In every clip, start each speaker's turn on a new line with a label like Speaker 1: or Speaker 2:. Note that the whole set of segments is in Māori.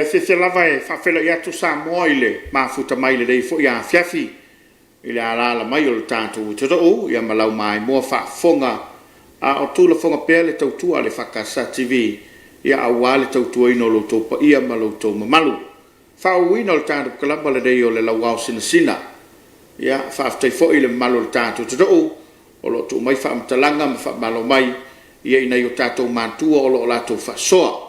Speaker 1: se lava e whawhela i atu Samoa i le mafuta mai le rei fo i a fiafi i le alala mai o le tātou te rau i a malau mai mua whaafonga a o tūla fonga pēr le tautua le whakasa TV i a awa le tautua ino lo tō pa ia ma lo tō mamalu whauina o le tātou kalamba le rei o le Lauao Sinasina i a whaaftai fo i le malu le tātou te rau o lo tō mai whaamtalanga ma whaamalo mai i a inai o tātou mātua o lo o lātou whaasoa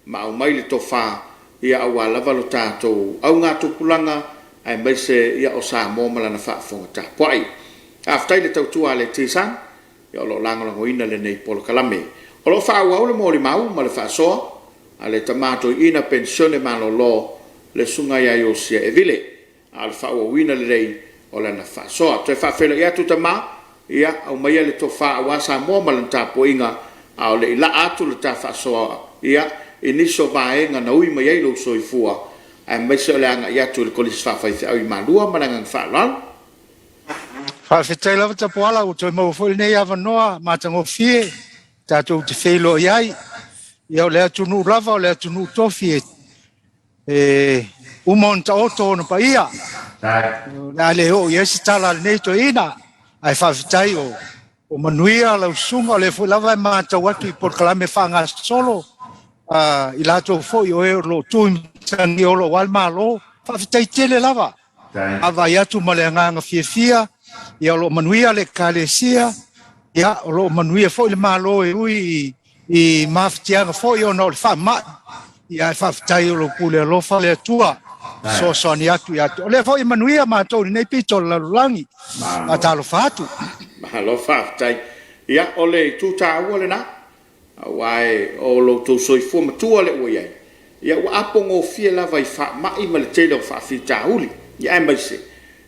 Speaker 1: ma au mai le tofa ia awa lava lo tātou au ngā tupulanga ai mai se ia o Samoa malana whaafonga tā puai. Aftai le tautua le tisan ia o lo langolango ina le nei polo kalame. O lo whaawau le mōli mau ma le whaasoa a le tamato ina pensione malo lo le sunga ia o sia e vile a le whaawau ina le rei o lana whaasoa. Toi whaafela ia tutama ia au mai le tofa awa Samoa malana tā puinga a o le ila atu le tā whaasoa ia iniso vaenga na ui mai lo soifua ai mai se le anga ia tu le kolis fa fa ai malua malanga fa lan
Speaker 2: fa fetela vata poala o toi mo fo nei ava noa matango fie ta tu te felo iai ia le tu nu lava o le tu nu tofi u monta auto no paia na le o yes tala nei to ina ai fa fetai o manuia la sunga le fo lava mata watu por kalame fa nga solo i lato foi o lo tu tangi o lo wal malo fa fitai tele lava ava ia tu malenga nga fia ia lo manuia le kalesia ia lo manuia foi le malo e ui i maftia foi o no fa ma ia fa fitai lo pule lo fa le tua so ni atu le foi manuia ma to nei pito la langi atalo fatu
Speaker 1: ma lo fa fitai ia ole tu ta ole na wai o lo to soifua matua le ua iai ia ua apongo fia lava i whaamai ma le tele o whaafitauli ia e maise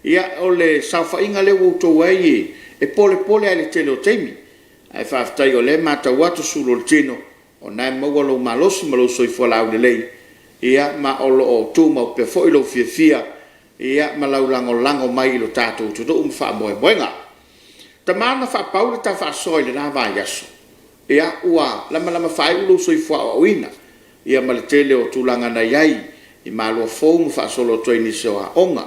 Speaker 1: ia o le sauwhainga le wautou ai e pole ai le tele o teimi ai whaafitai o le mata watu sulo le tino o nai maua lo malosi ma lo soifua lau le lei ia ma o lo o tu ma o pe fo i lo fia ia ma lau lango mai i lo tātou tuto wha moenga tamana whaapau le ta whaasoi le nā vai aso ia ua lama fai ulo soifua o ina ia ma le tele o tulanga na iai i malo fomu fa solo to ini so onga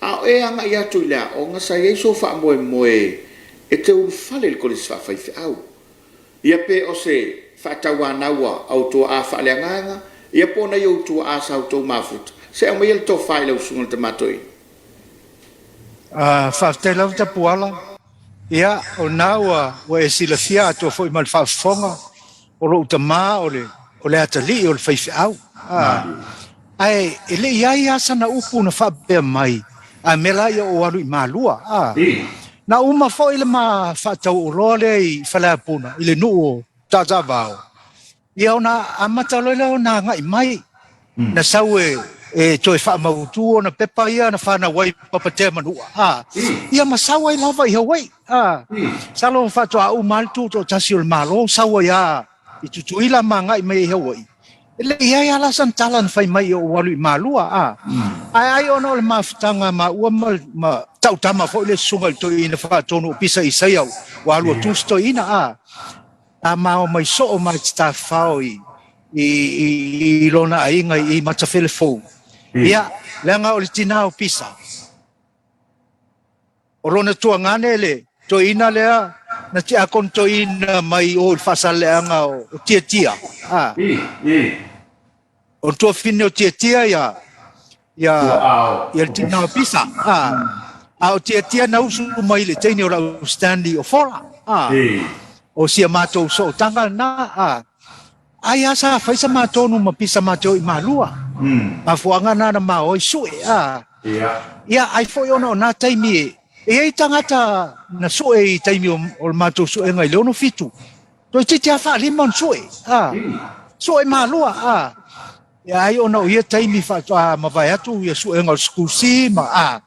Speaker 1: a e anga ia tu la onga sa ye so fa moe e te un fale le kolis fa fai au ia pe o se fa tawana wa auto a fa le nganga ia pona yo tu a sa auto mafut se o mai to fai le usunga te matoi
Speaker 2: fa te la ta puala ia o naua wa e silafia to foi mal fa fonga o lo tama o le atali o le faifau ai ele ia sana upu na fa be mai a mela ia o alu malua na uma foi le ma fa tau role i fala puna ile no tazavao ia ona amata lo na ngai mai na saue e toi fa mautu na pepa ia na fa na wai papate manu ia masawa lava i hawai salo fa to au maltu to tasiul malo sawa ya i tutuila manga i mai hawai ele ia la santalan fai mai o walu malua ai ono le maftanga ma ua ma tau tama fo le sungal to ina fa tonu pisa i sai au walu tusto ina ma o mai so o mai sta faoi i lona ainga i matafele fo ia lenga o le tinao pisa o lona tuangane le to ina lea na ti akon to ina mai o fasaleanga o tia o to fine o tia ya tinao pisa o tia na usu mai le tini o la standi o fora o sia mato so tanga na ai asa faisa matonu mapisa mato i malua afuanga na ma oi sue ia ai foi ono na taimi e tangata na sue taimi o mato sue ngai leono fitu to titi afa limon sue sue malua ia ai ono ia taimi fa ma vai atu ia sue ngai skusi ma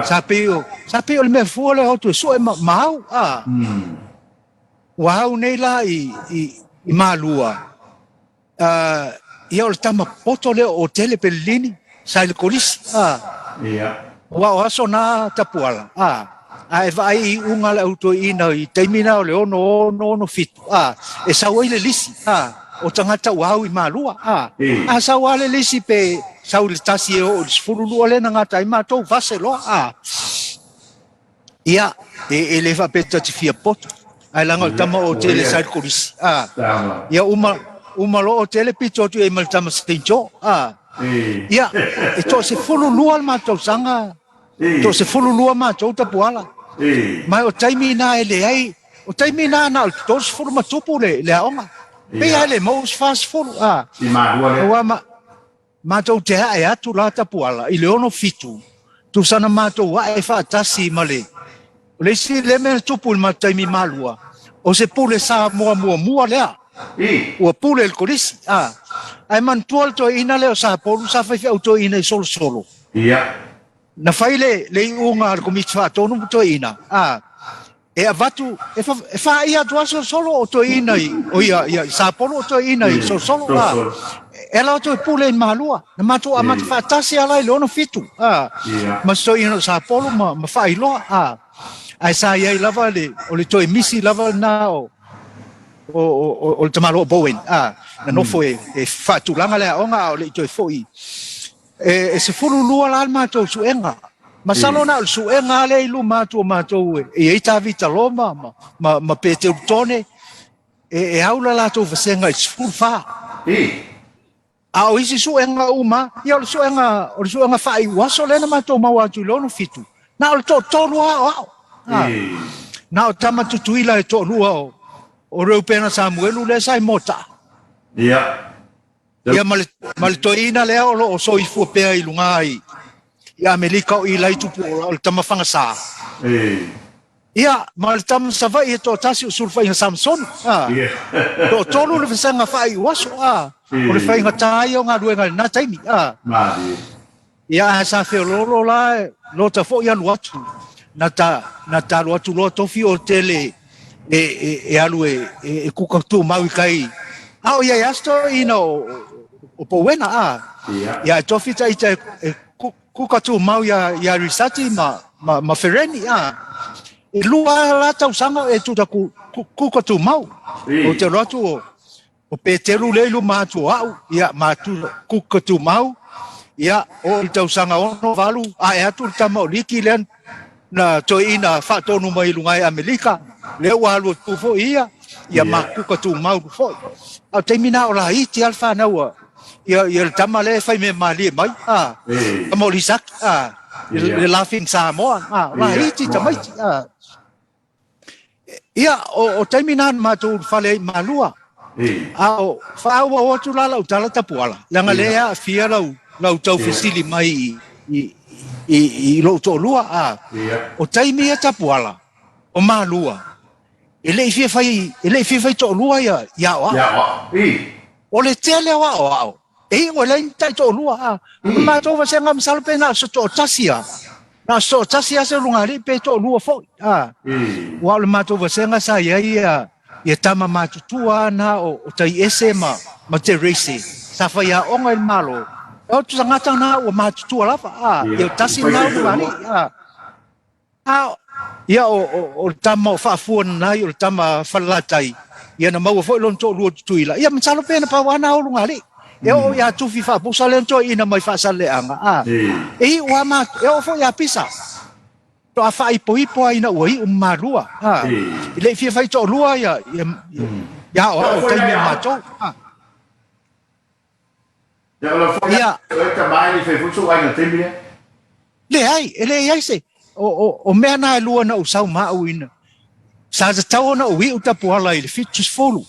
Speaker 2: sapio le me fuole auto sue mau wow nei la i malua ia o le tama poto leo o tele pelini sai le kolisi wa aso na tapuala ai vai unga le auto ina i taimina o le ono fitu e sa wai le lisi o tangata wau I malua a sa wale lesi pe sa ule tasi o sfululu le na ngata I matou vase lo ia e le fa peta ti fia poto ai langa tama o tele side kolisi ia uma lo o tele pito tu e mal tama stinjo ia e to se fululu al matou sanga to se fululu matou tapuala mai o taimi na ele ai o taimi na na to se fulu matupu le aonga pe ale mo fast food matou te ai atu la tapuala I le ono fitu tu sana matou wa e fa tasi male le si le me tupu il matai mi malua o se pule sa mua lea o pule il kolisi ai man tuol to ina le o sa polu sa fai auto ina solo na fai le unga al komiti faatonu to ina e avatu e fa ia tua solo o to ina o ia sa polu to ina solo ela to pule in malua na matu amata fa tasi ala le ono fitu ma so ina sa polu ma fai lo ai sa ia lava o le toi misi lava na o le tamalo bowen na no foi e fatu langa le onga o le toi foi e se fulu lua la matou suenga masalo na suenga le lu matou e ita vita loma ma pete tone e aula la to vasenga fulu fa o isi suenga uma ia o suenga fai waso le na matou mawatu lono fitu na o to lua na o tama tutuila e to lua o reu pena Samuelu le sai mota ia mal toina le o so I fu pe I lunga ia Amerika o I lai tupu o tama fanga sa ia mal tam sa vai to tasi o sulfa in Samson to tolu le sanga fai waso o le fai ngatai o nga duenga na taimi ia sa fe lolo la lo ta fo ia luatu na ta luatu lo tofi o tele e alu e kuka tu mau kai o ia sto ino o powena ia tofi ta ita kuka tu mau ia risati ma fereni e lua la tau sanga e tu ta kuka tu mau o te rotu o petelu le lu matu ia matu kuka tu mau ia o tau sanga ono valu e atu tama o liki len na toina fa tonu mai lungai Amerika le walu tu fo ia maku ka tu mau fo au termina ola iti alfa na wa ia tamale fai me mali mai mo lisak le laughing Samoa la iti tamai ia o termina ma tu fale malua au fa wa tu la utala tapuala langa lea fia lau tau fesili mai I lo to lua o taimi e tapuala o malua ele fai to lua ya o le tele wa o le tai to lua ma to va senga msalpe na so to tasia se lungari pe to lua fo wa le ma to va senga sa ia tama ma tutua na o tai ese ma te race sa fa ya onga el malo o tu ngata na o matu ala fa ia tasi na o mani ia o tama fa fuon na o tama falatai ia na mau fo lon to lu tuila ia msalo pena pa wana o lungari o ia tu fifa po salen to ina mai fa sale anga wa ma o fo ia pisa to afa ipo ina o marua ile fi fa to lua ia o tai me macho ia le ai se o mea na lua na usau ma uina sa tau na ui utapuala I le fitus folu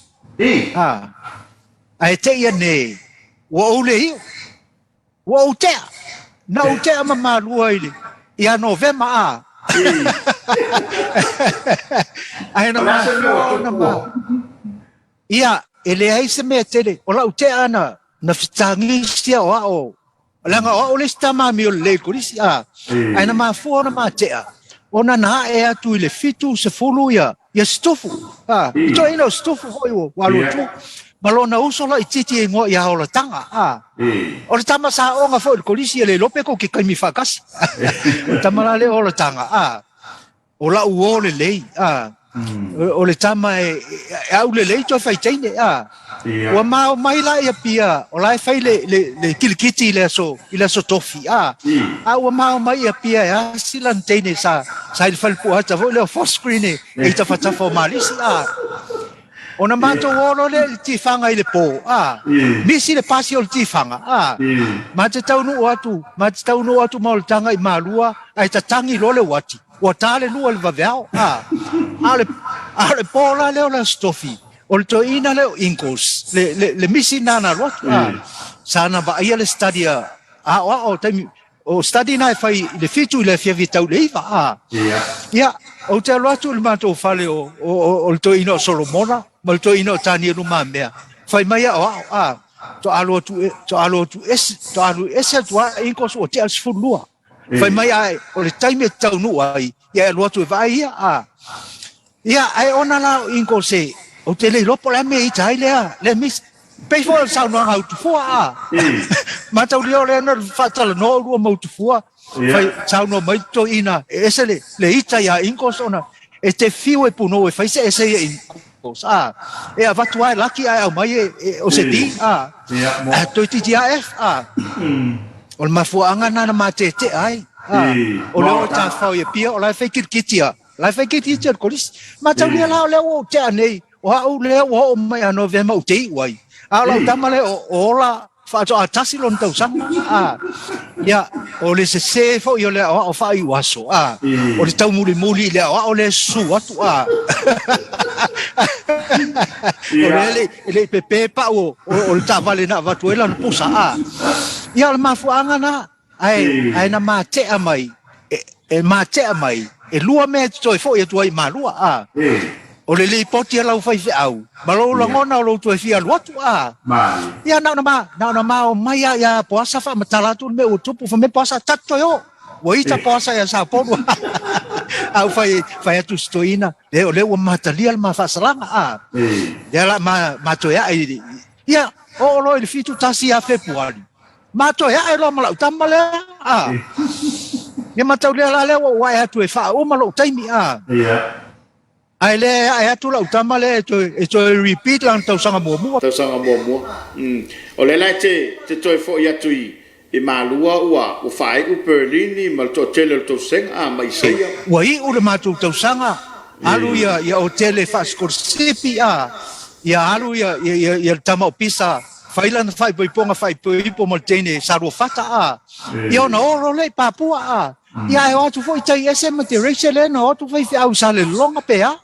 Speaker 2: ai te ia ne wa ule wa utea na utea ma lua ile ia novema ai na ma ia ele ai se me tele ola utea na fitangi sia o langa o le stama mi o le kulisi ai na ma fu na ma tea ona na e atu le fitu se fulu ia stofu to ino stofu ho walu tu malona uso la ititi ngo ia o la tanga o le tama sa o nga fo le kulisi le lope ko ke kai mi fakas o tama le o la tanga o la uo le lei o le tama au le lei to fai tene Ua mau mai la ia pia, o lai fai le kilikiti le so tofi ua mau mai ia pia silan teine sa il falpu ata vo le for screen e ta fata fo malisi ona mato wolo le tifanga ile po misi le pasi o tifanga ma te tau no atu mal tanga I malua ai ta tangi lo le wati o tale lu al vaveo ale pola le la stofi o to ina le inkos le misi nana lo sana ba ia le stadia o tami o study na fai le fitu le fia vitau le iva o te aloatu le matou fale o le toina o Solomona ma le toina o tani anu mamea fai mai to alu ese tua inkos o te alsfulua fai mai ai o le taime tau nu ai ia aloatu e vai ai ona la inkos o te le lopo le me itai le mis pei fo sa no how to fua ma tau le na fatala no ru mo to fua fai sa no mai to ina ese le ita ya inkos ona e te fiu e puno e fai se ese inkos e a vatu ai laki ai mai o se di to TTF o ma fuanga na ma te ai o le ta fa ye pia o la fai kitia ko lis ma tau le o te nei o le o mai a novema o te wai ala tamale ola fa to atasi lon tau sanga o le se fo yo le o fa I waso o le tau muli le o le su atu o le pepe pa o le tavale na vatuela no pusa ia le mafuanga na ai na mate mai mate mai e lua me to fo ye to I malua o le poti lau fai au malo la ngona lo tu fia lotu ia na ma o mai ya poasa fa matala tu me o tupu fa me poasa tatto yo o ita poasa ya sa po au fai tu stoina le o matalia ma fa salanga ya la ma to ya ia o lo il fitu tasi a februari ma to ya lo ma tamale ia ma tau le la le o wa ya tu fa o ma lo taimi ai atu la utama le to repeat lang tau sanga mo o le la te toi fo ya tui e malua o fai u Berlin mal to tele to seng mai seia wai o le matu tau sanga alu ya hotel fas corsipi ya alu ya tama pisa failan fai po mal tene saro fata ia na oro le papua ia o tu foi tai ese material le no tu foi au sale longa pe ia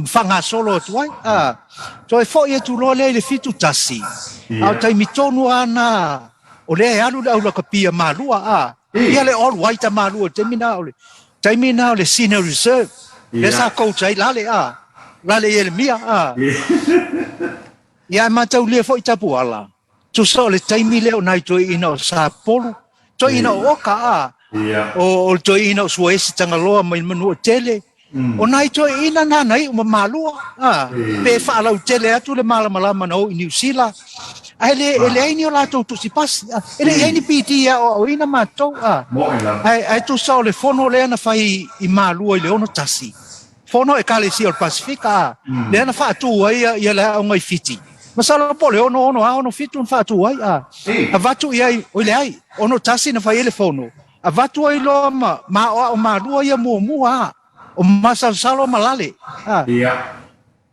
Speaker 2: fanga solo tu ai so e foi tu lo le fitu tasi au tai mitonu ana o le alu la kapia malua ia le all white malua terminal le senior reserve le sa coach ai la le ele mia ia matau le foi tapu ala tu so le taimi le o nai to ina sa polo to ina oka o to ina suesi tanga loa mai manu tele o nai to ina na nai o malua pe fa la tele atu le mala no New Zealand ele ai ni la to si pas ele ai ni piti o ina mato ai tu so le fono le na fai I malua le ono tasi fono e kale si o Pacifica le na fa tu ai ia la ngai fiti masala pole ono fitu fa tu ai avatu ai o le ai ono tasi na fai ele fono avatu ai lo ma lua ia mua o masalo malale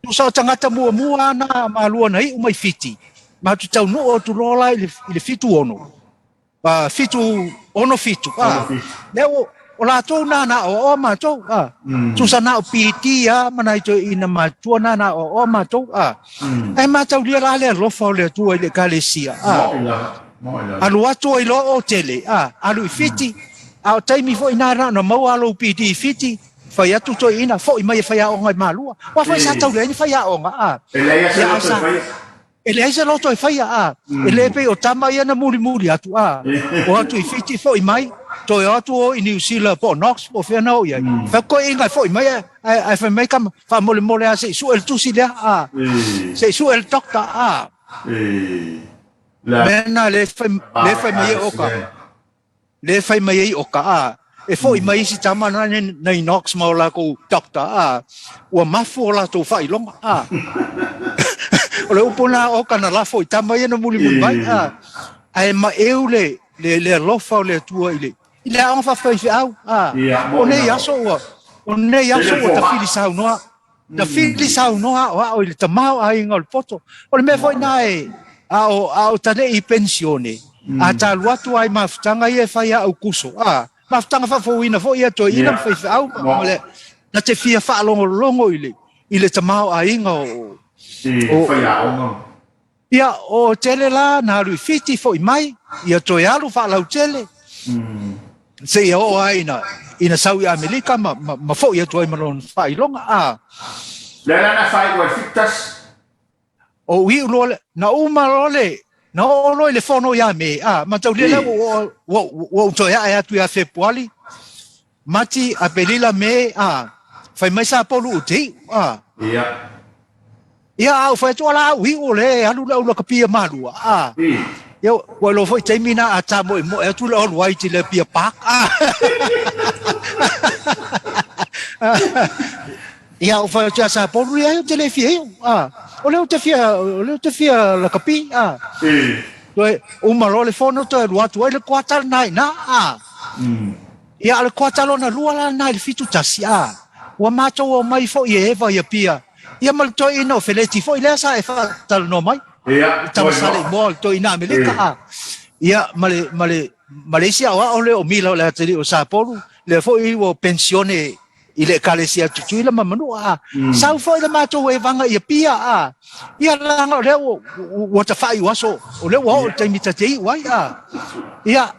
Speaker 2: tu sa tangata mua na ma lua nei o mai fiti ma tu tau no o tu lola ile fitu ono fitu le o la to na o ma to tu sa na o piti mana to ina ma tu na o ma to ai ma tau lia le lo fa le tu ile kalesia alu atu I lo o tele alu fiti au taimi fo ina na mau alu piti fiti fa ya tu to ina fo I mai fa ya o ngai malua wa fa sa tau le ni fa ya o nga ele ai se lo to fa ya ele pe o tama ia na muri atu o atu fiti fo I mai to atu o New Zealand po Knox po fe na o ia fa ko inga fo I mai ai fa mai kam fa mole ase su el tu si le se su el doctor Mena le fai mai oka e foi mai si tama na Knox ma la ko doctor o mafu la to fai long o O le upona o kana lafo I tama ia na muli mai. Ai ma eule le lofa o le tua ile. Ile a fa fa au. O ne yaso o ne yaso o ta fili sau noa. Ta fili sau noa o ile tamao ai ngol poto. O le me foi nai a o tane I pensione. A ta luatu ai mafutanga ia fai au kuso. Mafutanga fa fo ina fo ia to ina fa au mole. Na te fia fa longo ile tamao ai ngo
Speaker 1: fai au.
Speaker 2: Ia o tele la na ru fiti fo mai ia to alu fa lau tele. Se ia o ai ina South America ma fo ia to ai malon fai longa
Speaker 1: La na fai wa fitas.
Speaker 2: O wi lole na uma lole na o lo le fono ya me ma tau le o to ya tu ya fe poali mati a pelila me fai mai sa polu te ia au fai to la wi o le alu la kapia malu yo wa lo foi termina a ta mo e tu lo wai ti le pia pak ia o fai to sa polu ia te le fie o le te fia la kapi uma lo le fono to lo atu le kwata nai na ia le kwata lo na lua la nai le fitu tasi wa mato o mai fo ye va ia pia ia mal to ino feleti fo ile sa e fa tal no mai ia sale mo to ina Amerika ia male Malaysia wa ole o mila le tali o sa polu le fo I o pensione ile kalesia tutu ile mamanu sau fo ile mato e vanga ia pia ia langa le o ta fai waso o le o te mitate wai ia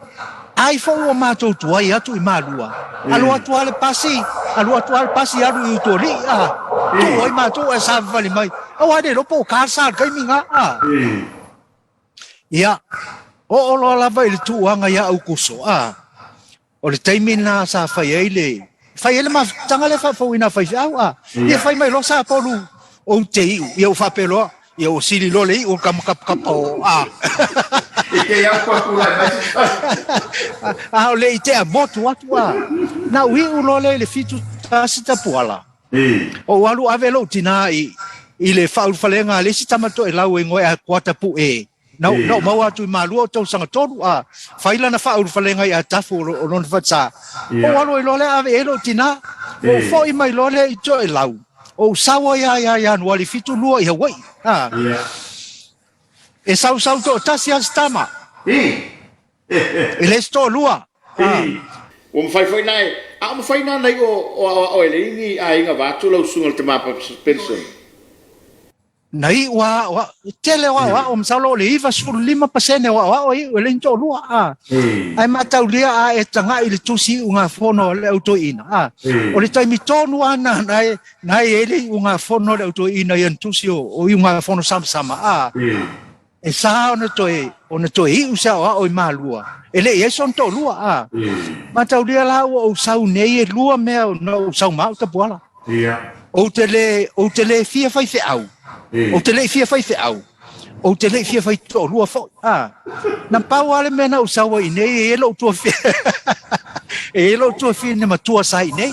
Speaker 2: ai fo o mato tu ai atu I malua alu atu ale pasi alu I to ri tu ai mato e sa vali mai o ade lo po ka sa kai minga ia o lo la vai tu anga ia au kuso o le taimina sa fai ele fai ele ma tanga le fa fo ina fai ia fai mai lo sa polu o te ia o fa pelo ia o sili lo le o kam kap o
Speaker 1: Ike ia ko kula
Speaker 2: o le te a motu atu na wi u lo le fitu tasita puala o alu avelo tina I le fa falenga le si tamato e lau e ngoe a kwata pu no mau atu I malu o tau sanga tonu faila na fa falenga I tafu o non fatsa o alu I lo le ave elo tina o fo I mai lo le I to e lau o sawa ya no ali fitu lua I Hawaii e sau to tasi astama e le sto lua
Speaker 1: o mfai nai mfai nai o ele ni ai nga vatu lo sungal te mapa pension
Speaker 2: nai wa tele wa o msalo le iva sul 5% wa o le to lua ai matau lia e tanga I le tusi unga fono le auto ina o le taimi tonu ana nai ele unga fono le auto ina yan tusi o unga fono sama e sa ona to I usa o I malua ele e son to lua matau lia la o sau nei e lua me no sau mau ta bola o tele fia fai fe au o tele fia fai fe au o tele fia fai to lua fo na pau ale me na usau I nei e lo to fia e lo to fia ne matua sai nei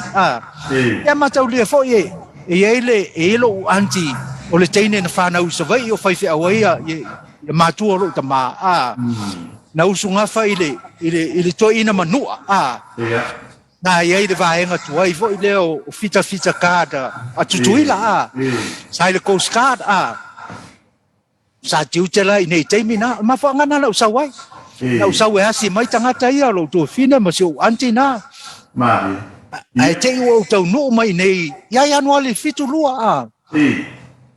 Speaker 2: e matau lia fo e lo anti o le teine na fa na usa vai o fai fe au ia matua lo ta ma na usunga fa ile to ina manua na ia le vaenga tuai fo ile o fita kada atutuila sai le coast guard sa tiutela nei taimina ma fa ngana na usawai na usawe asi mai tangata ia lo to fina ma se antina
Speaker 1: ma
Speaker 2: ai te o to no mai nei ia no le fitu lua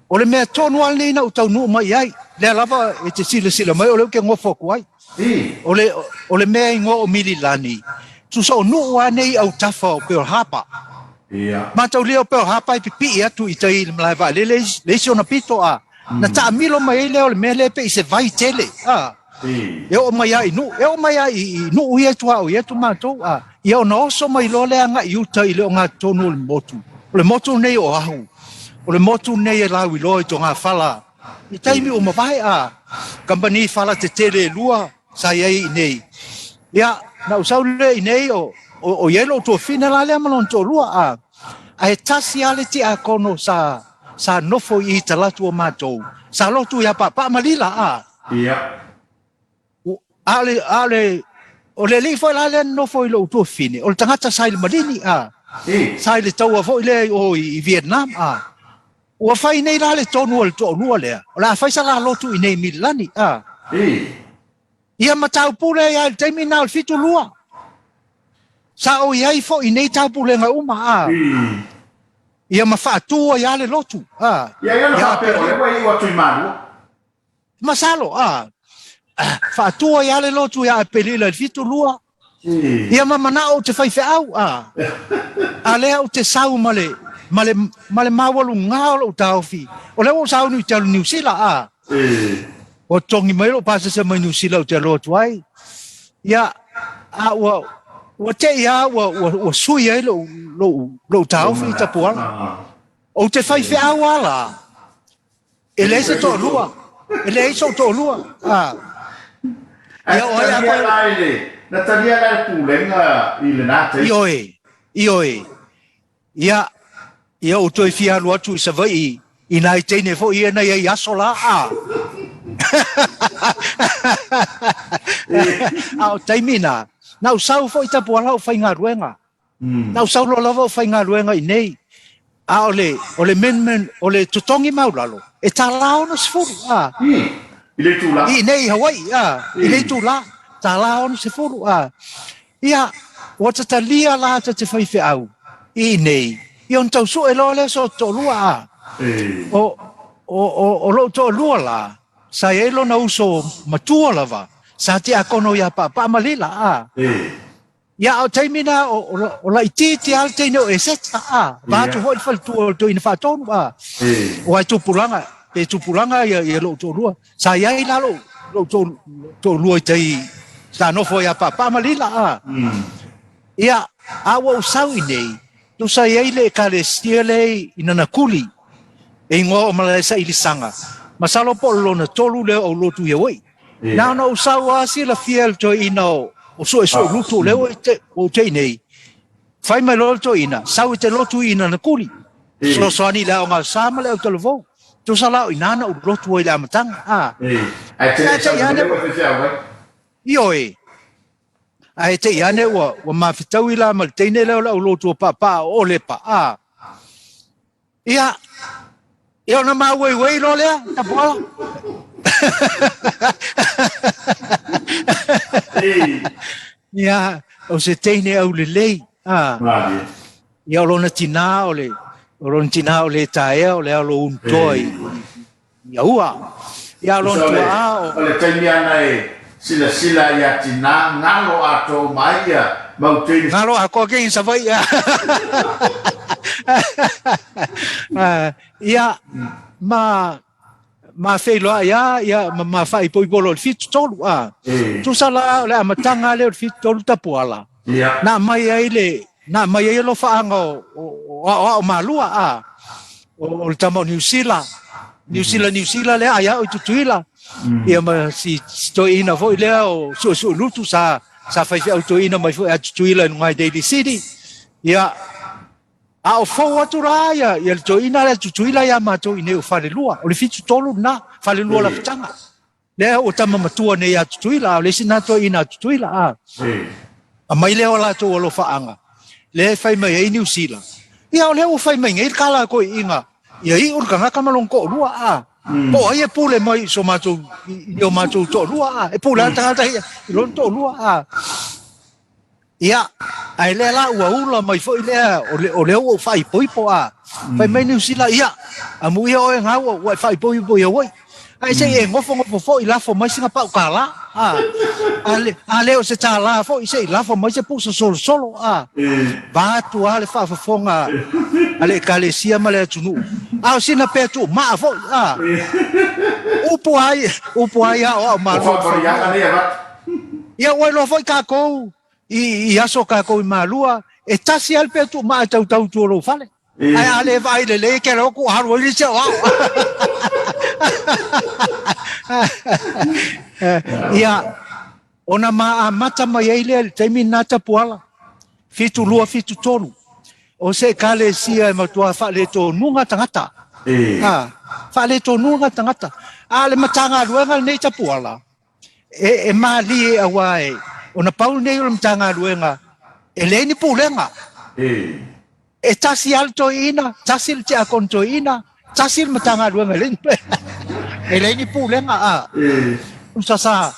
Speaker 2: o le me tonu al nei na to no mai ai le lava e te sila mai o le ke ngofo kuai o le me ngo o mililani tu so no wa nei au tafa o Pearl Harbor ma tau leo Pearl Harbor pipi atu I tai mlai va le so na pito na ta milo mai le o le mele pe se vai tele e o mai ai no ia tu ma to ia no so mai lo le anga I uta I le nga tonu le motu nei o ahu o le motu nei e lawi lo I to nga fala I taimi o mawai company fala te tele lua sa ai nei ia na usau le nei o yelo to fina la le malon to lua a e tasi ale ti a kono sa sa nofo I talatu o mātou. Sa lotu ia pa malila
Speaker 1: Ia.
Speaker 2: Ale o le li foi la le nofo I lo tu fine. O le tangata sa le malini Sa le tau fo le o I Vietnam Ua fai nei la le tonu o le tonu le. O la fai sa la lotu I nei milani Ia matau pule ia le taimi na o fitu lua. Sa o iai fo I nei tau pule nga uma Ia mawhaatua ia le lotu.
Speaker 1: Ia ia na pe o le wai ua tui manu.
Speaker 2: Masalo whaatua ia le lotu ia pelila le fitu lua. Ia mamana o te whaife au A lea o te sau male mawalu ngao o tauwhi. O leo o sau nui te alu New Zealand O tongi mai lo pasa se mai New Zealand o te lotu ai. Ia ua te ia ua sui ai lo tauwhi I tapuala. O te whaife au ala. E le se to lua. E le so to lua.
Speaker 1: Ia o ia ko na tania la pulenga I le nate.
Speaker 2: Ioe. Ia o toi fia lua tu sa vai I nai teine fo ia nei ai asola Au taimina. Nau sau fo I tapuala o whainga ruenga. Nau sau lo lava o whainga ruenga I nei. O le men o le tutongi maulalo. E talao na sifuru
Speaker 1: I le tula.
Speaker 2: I nei Hawaii I le tula. Talao na sifuru Ia o tatalia la te whaife au. I nei. I on tau su e lo le so to lua O lo to lua la. Sa e lo na uso matua lava. Sa te akono ia pa malila Ia o taimina o la iti te al teine o e seta Vatu hoi whaltua to ina whatonu O ai tupulanga. Pe tupulanga ia lo to lua. Sa iai la lo to lua I tei. Sa nofo ia pa malila Ia awa usau I nei. Tu sa iai le kalesia le inana kuli. E ingoa o malaisa I lisanga. Masalo po lona tolu le o lotu ia wei. Na usau asi la fiel to ina o so lutu le o te nei. Fai mai loto ina. Sau te lotu ina na kuli. So ani la o nga sama le o televo. Tu sa la o inana o lotu o ila matanga.
Speaker 1: Ai te ia o te fia wei.
Speaker 2: Ioe. Ai te iane wa mawhitau I la malteine leo la o lotu o papa o le pa Ia na mawei lo lea tapuala. Ia o se teine au le lei Ia o lona tina o le taea o le alo untoi Ia ua Ia o lona tua
Speaker 1: o le taimi ana sila ia tina ngalo ato mai ia mautini
Speaker 2: ngalo ako ke sa vai ia ma felo ia ma fai poi bolo fit tolu tu sala le matanga le fit tolu tapuala na mai ai lo faanga o malua o tamo New Zealand le aya o tutuila ia ma si to ina foi le o so lutu sa fai auto ina mai foi tutuila ngai Daily City ia o fo atura ia to ina le tutuila ia ma to ine o fale lua o le fitu tolu na fale lua la fitanga le o tama matua ne ia tutuila le sina to ina tutuila a mai le o la to lo faanga le fai mai ai New Zealand ia o le o fai mai ngai kala ko inga ia I ur kanga kamalongko lua po ai pule mai so mato io mato to lua e pula tanga ia lo to lua ia ai le la ua mai foi le o le o fai poipo fai mai New Zealand ia amu ia o nga o fai poipo ia woi ai se e ngofo foi la fo mai singa pa kala ale o se tala foi se la fo mai se puso solo va tu ale fa fonga ale kalesia male tunu sina petu ma fo upo ai o ma ia o lo foi ka ko I aso ka ko malua e tasi al petu ma tau tu lo fale ai ale vai le ke lo ku haru li se ia ona mata mai ele temi nata puala fitu lua fitu tonu o se kale sia ma tua fa le to nunga tangata fa le tonu nga tangata le matanga luenga nei tapuala e mali awai ona pau nei o matanga luenga e le ni pulenga e tasi alto ina tasi te akonto ina tasi matanga luenga le e le ni pulenga sa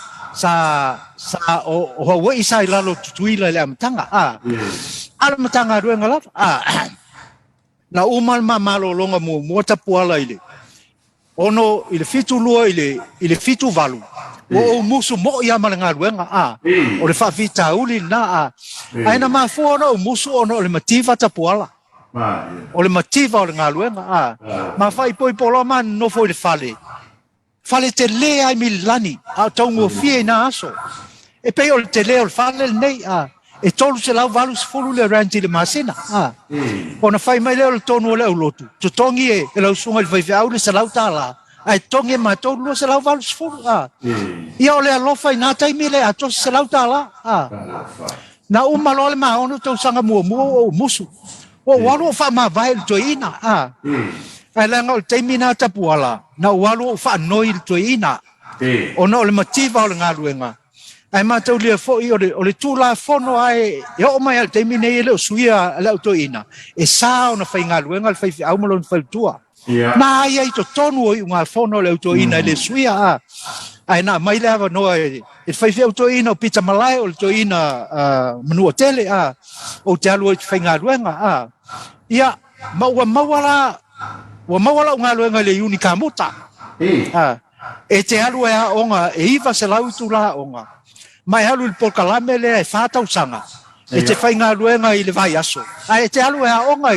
Speaker 2: o wa isa lalo tuila le matanga ala matanga luenga la na umal malo longa mo tapuala ile ono ile fitu lua ile fitu valu o musu mo ya malanga luenga o le fa vita uli na aina ma fu ono musu ono le motiva tapuala o le motiva o le ngaluenga ma fai poi polo man no foi le fale te le ai milani a tongo fie na aso e pe o te le o fale nei e tolu se lau valu se fulu le ranti le masina ona fai mai le o tonu le lotu to tongi e lau sunga le fai au le se lau tala ai tongi ma tolu se lau valu se fulu ia o le alofa ina tai mile a to se lau tala na umalo le ma ono to sanga mua o musu o walu fa ma vai to ina ai la ngol te mina tapuala na walu fa noi to ina ona le motiva o le ngaluenga ai matau le fo o le tula fono ai o mai al temine ele suia la autoina e sa ona fai ngaluenga le fai au malon fai tua na ai to tonu o nga fono le autoina le suia ai na mai lava no e fai autoina o pizza malai o autoina manu tele o te alu fai ngaluenga ia mawala ngaluenga le unika muta e te alu onga e iva se lau tula onga mai halu il polkalame le fata usanga e te fai ngaluenga i le vai aso ai te alu onga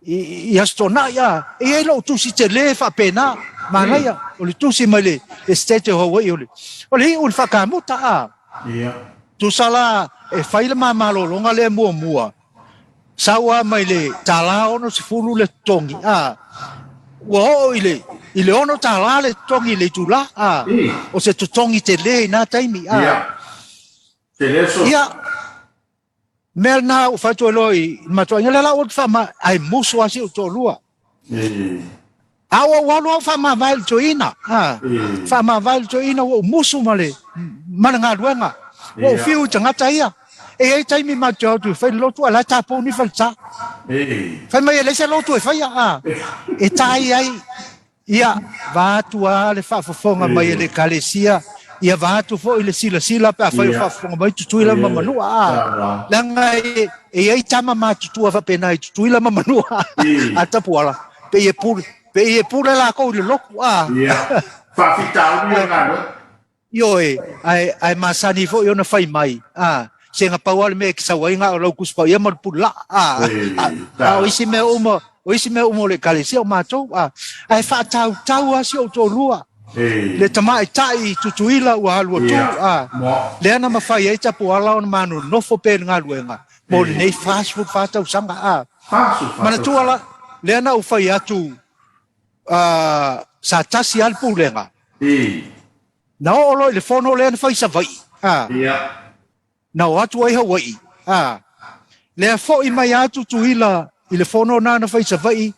Speaker 2: i astona ia e lo tu si te le fa pena mana ia o le tu si male e state ho o le ul fa kamuta tu sala e fai le mamalo longa le mua sawa mai le tala ono se fulu le tongi wo ile ono tala le tongi le tula o se tu tongi te le na taimi ia mel na o fatu loi ma to ngela la o fa ma ai musu asi o to lua awa walo fa ma vai to ina fa ma vai to ina o musu male mananga luenga o fiu tangata ia e ai taimi ma to tu fa lo tu ala tapo ni falsa fa mai le se lo tu fa ia e tai ai ia va tu ale fa fonga mai le kalesia ia va tu fo ile sila pa fa fonga mai tu ila mamanu langa e ai tama ma tu fa pena tu ila mamanu ata puala pe e pula la ko le loku
Speaker 1: fa fitau ni nga
Speaker 2: yo ai masani fo yo na fai mai senga pawal me sa wainga o lokus pa ia mar pula o isi me umo le kalesia o matou ai fa tau asi o to lua le tamai tai tutuila wa halu tu le ana mafai ai tapu ala on manu no fo pe nga luenga mo nei fast food fa tau sanga mana tu ala le ana u fai atu sa tasi al pulenga na o lo le fono le ana fai sa vai na o atu ai Hawaii le fo i mai atu tuila i le fono na fai sa vai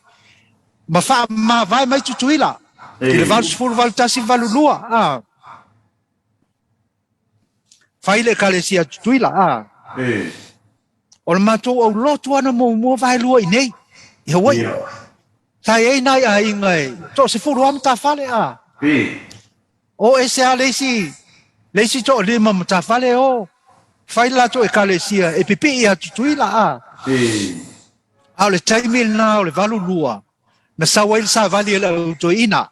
Speaker 2: ma vai mai tuila i le valu sefulu valu tasi valu lua fai le kalesia tuila o le matou au lotu ana mo vai lua i nei i Hawaii tai ei nai a ingai to sefulu am tafale o ese a leisi to lima matafale fai la to e kalesia e pipi i tuila au le taimil na o le valu lua na sawail sa vali le autoina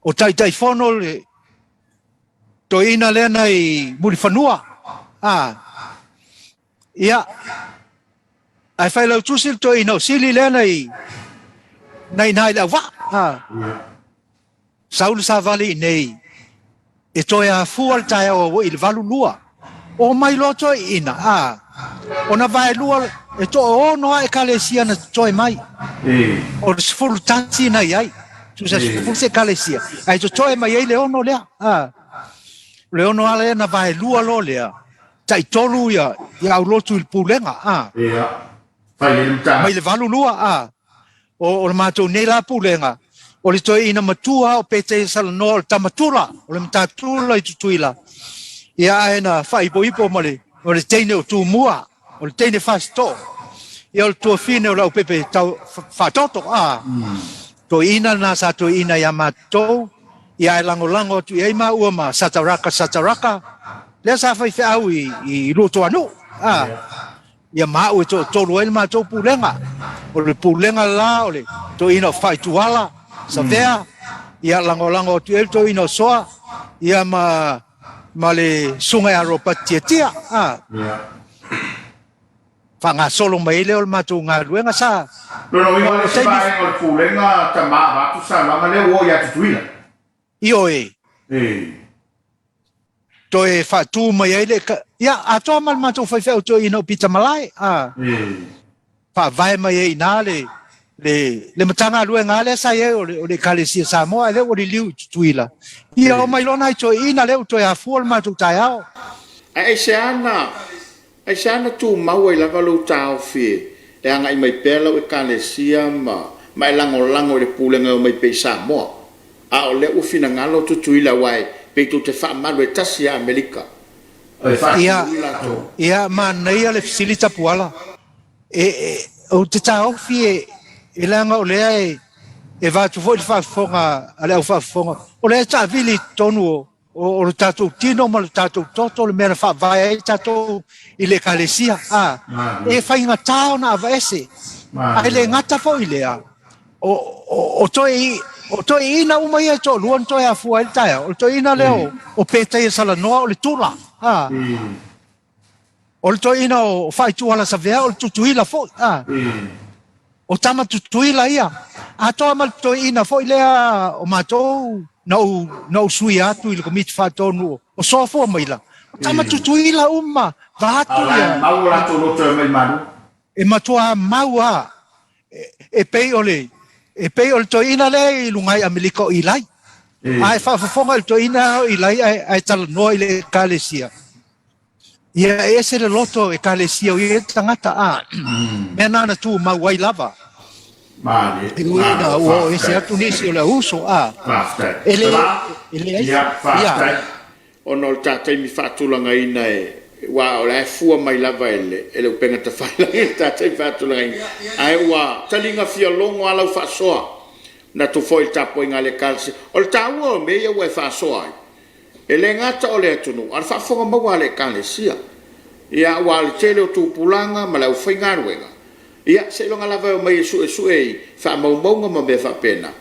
Speaker 2: o tai fono le toina le nai muri fanua ia ai fai lau tusil toina o sili le nai la va saul sa vali nei e toia fual tai o il valu lua o mai loto ina ona vai lua e to ono ai kalesia na toi mai o sful tanti na ai tu sa sful se kalesia ai to toi mai le ono le le ono ale na vai lua lo le tai tolu ya lotu il pulenga
Speaker 1: fai le mta
Speaker 2: mai le valu lua o le matou nei la pulenga o le toi ina matua o pete sala no tamatula o le matatula I tutuila ia ena fai boipo mole o le teine o tu mua o le teine fasto ia o le tua fine o lau pepe tau fatoto to ina na sa to ina ya matou ia lango tu ia ma ua ma sataraka le sa fai fe au I luto anu ia ma ua to luel ma to pulenga o le pulenga la o le to ina fai tuala sa vea ia lango tu el to ina soa ia ma le sunga ya ropa tia fanga solo mai le o matou nga luenga sa
Speaker 1: no ina le sai o pulenga tama va tu sa ma le o ya tuila
Speaker 2: io to e fa tu mai ele ia ato mal matou fai fe to ina pita malai fa vai mai ina le matanga luenga le sa ye o le Congregational Samoa le o le liu tuila ia o mai lona to ina le to ya full matou taiao
Speaker 1: ai sana tu mau la valu tau fi e anga mai pela o Congregational mai lango le pulenga mai pe Samoa a o le o fina ngalo tuila wai pe tu te fa malu e tasia Amerika ia
Speaker 2: mana ia le facilita puala o te tau fi e langa o le e va tu foi fa fonga ale o fa fonga o le ta vili tonu o le tatou tino ma le tatou toto le mea fa vai e tatou I le kalesia e fai nga tau na avaese ai le ngata fo I lea o toi ina umai e to luon toi a fua il taia o toi ina leo o peta I sala noa o le tula o le toi ina o fai tuala sa vea o le tutuila fo o tama tutuila ia a toa mal toi ina fo I lea o matou no sui atu I le komiti whatonu o sofo maila o tama tutuila uma vatu ia
Speaker 1: mau la to no te mai manu
Speaker 2: e matua maua e pei ole to ina le I lungai Amerika I lai ai fa fonga to ina I lai ai tal no I le kalesia ia ese le loto e kalesia o e tangata me nana tu mauai lava
Speaker 1: mane
Speaker 2: ina o ese atu nisi o le uso ele ia
Speaker 1: ono le tatai mi fatulanga ina wa o le fua mai lava ele o penga te fai la tatai fatulanga ina ai wa talinga fia longo ala fa soa na tu foi tapo inga le kalsi o le taua me ia wa fa soa ele ngata o le tunu al fa fonga ma wa le kalesia ia wa le tele o tu pulanga ma la fai ngaruenga ia se longa lava o mai su fa maunga ma be fa pena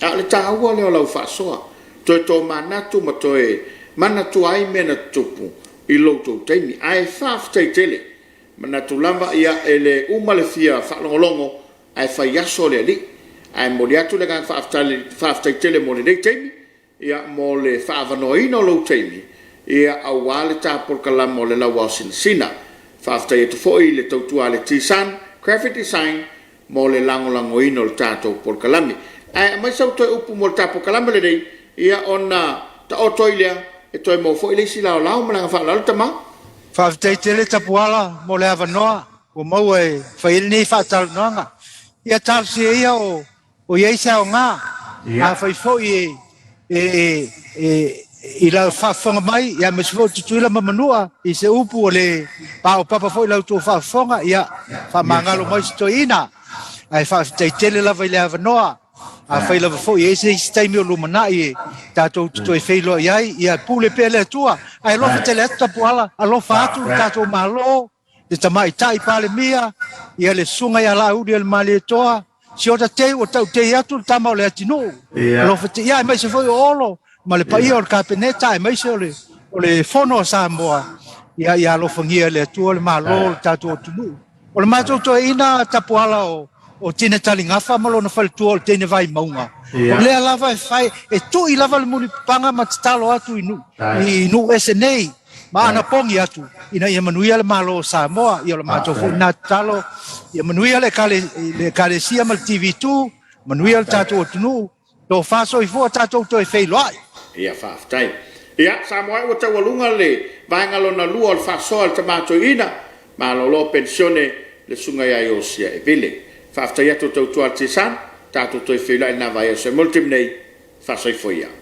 Speaker 1: a le taua le o la fa soa to manatu ma mana tu ai mena tupu I loto taimi ai faf tele mana tu lava ia ele umale fia fa longo ai fa yaso le ali ai moliatu le kan faf tele mo le taimi ia mo le fa vanoino lo taimi ia awale ta por kala mo le Lauao Sinasina faf te foi le tautu ale tisan graphic design mo le lango ino le tato por kalami ai mai sa to upu mo tapo kalami le dei ia ona ta otoilia e toi mo fo ile sila lao mala fa la tama
Speaker 2: fa tele tapuala mo le avanoa o mau e fa ni fa tal noanga ia tal si ia o ia sa nga a fa fo I la fa fonga mai ia me fo tuila mamanua I se upu le pa o papa fo la tu fa fonga ia fa mangalo mai sto ina ai fa tele la vai le avanoa a fai lava fo e se taimi o lumana I tatou e feilo ia pule pele tua ai lo tele ata puala a lo fatu tatou malo de tamai tai pale mia ia le sunga ia la udi el male toa si o te o tau te atu tama o le atinu lo fete ia mai se foi olo ma le pai o kapeneta mai se o le fono Samoa ia lo fangia le tua le malo tatou tunu o le matou to ina tapuala o tine talingafa malo na fal tu o tine vai maunga o le lava fai e tu I lava le muli panga matalo atu inu SNA ma ana pongi atu ina ia manuia le malo Samoa ia le matou fu na talo ia manuia le kalesia mal TV2 manuia le tatou tunu do faso I fu tatou to e feilo ai
Speaker 1: ia fa tai ia Samoa o te walunga le vai ngalo na lua o faso al tamato ina ma lo pensione le sunga ia iosia e vile whaaftai atu tau tua te san, tātou toi whila ina vai ase multim nei, whaasai fwia.